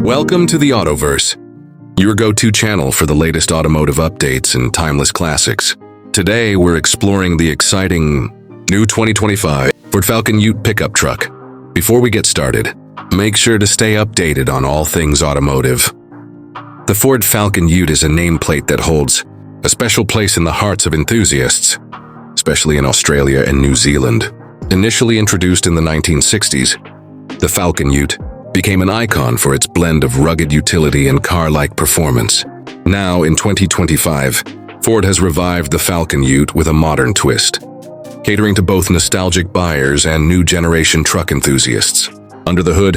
Welcome to the Autoverse, your go-to channel for the latest automotive updates and timeless classics. Today, we're exploring the exciting new 2025 Ford Falcon Ute pickup truck. Before we get started, make sure to stay updated on all things automotive. The Ford Falcon Ute is a nameplate that holds a special place in the hearts of enthusiasts, especially in Australia and New Zealand. Initially introduced in the 1960s, the Falcon Ute became an icon for its blend of rugged utility and car-like performance. Now, in 2025, Ford has revived the Falcon Ute with a modern twist, catering to both nostalgic buyers and new generation truck enthusiasts. Under the hood,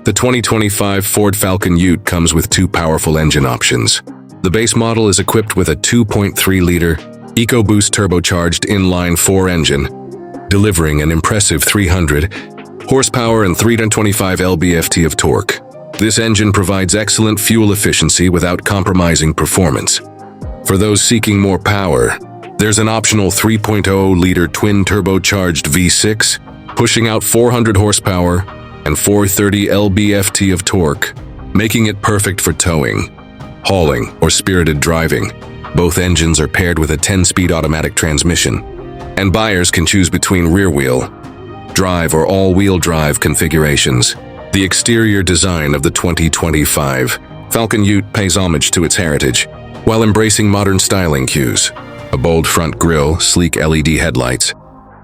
the 2025 Ford Falcon Ute comes with two powerful engine options. The base model is equipped with a 2.3-liter EcoBoost turbocharged inline-4 engine, delivering an impressive 300 horsepower and 325 lb-ft of torque. This engine provides excellent fuel efficiency without compromising performance. For those seeking more power, there's an optional 3.0-liter twin-turbocharged V6, pushing out 400 horsepower and 430 lb-ft of torque, making it perfect for towing, hauling, or spirited driving. Both engines are paired with a 10-speed automatic transmission, and buyers can choose between rear-wheel drive or all-wheel drive configurations. The exterior design of the 2025 Falcon Ute pays homage to its heritage, while embracing modern styling cues. A bold front grille, sleek LED headlights,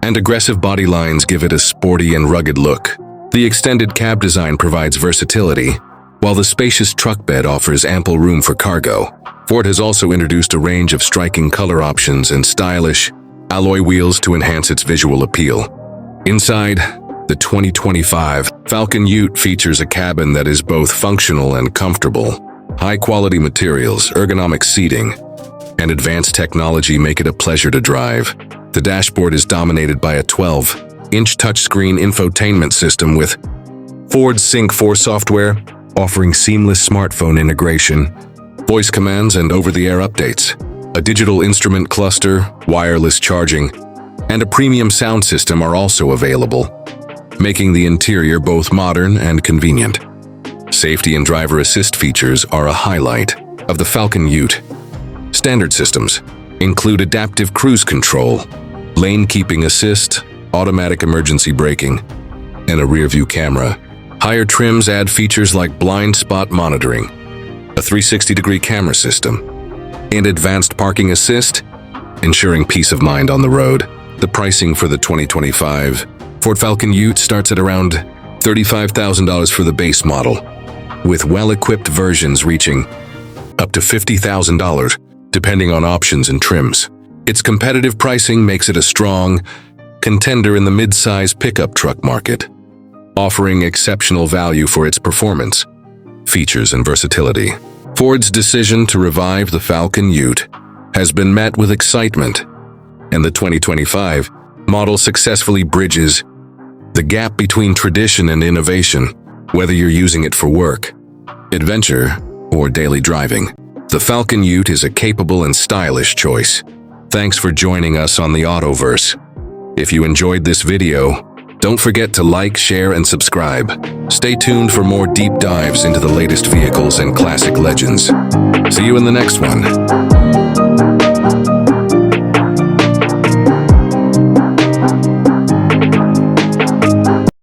and aggressive body lines give it a sporty and rugged look. The extended cab design provides versatility, while the spacious truck bed offers ample room for cargo. Ford has also introduced a range of striking color options and stylish alloy wheels to enhance its visual appeal. Inside, the 2025 Falcon Ute features a cabin that is both functional and comfortable. High-quality materials, ergonomic seating, and advanced technology make it a pleasure to drive. The dashboard is dominated by a 12-inch touchscreen infotainment system with Ford Sync 4 software, offering seamless smartphone integration, voice commands, and over-the-air updates. A digital instrument cluster, wireless charging, and a premium sound system are also available, making the interior both modern and convenient. Safety and driver assist features are a highlight of the Falcon Ute. Standard systems include adaptive cruise control, lane keeping assist, automatic emergency braking, and a rear-view camera. Higher trims add features like blind spot monitoring, a 360-degree camera system, and advanced parking assist, ensuring peace of mind on the road. The pricing for the 2025 Ford Falcon Ute starts at around $35,000 for the base model, with well-equipped versions reaching up to $50,000, depending on options and trims. Its competitive pricing makes it a strong contender in the mid-size pickup truck market, offering exceptional value for its performance, features, and versatility. Ford's decision to revive the Falcon Ute has been met with excitement, and the 2025 model successfully bridges the gap between tradition and innovation, whether you're using it for work, adventure, or daily driving. The Falcon Ute is a capable and stylish choice. Thanks for joining us on the Autoverse. If you enjoyed this video, don't forget to like, share, and subscribe. Stay tuned for more deep dives into the latest vehicles and classic legends. See you in the next one.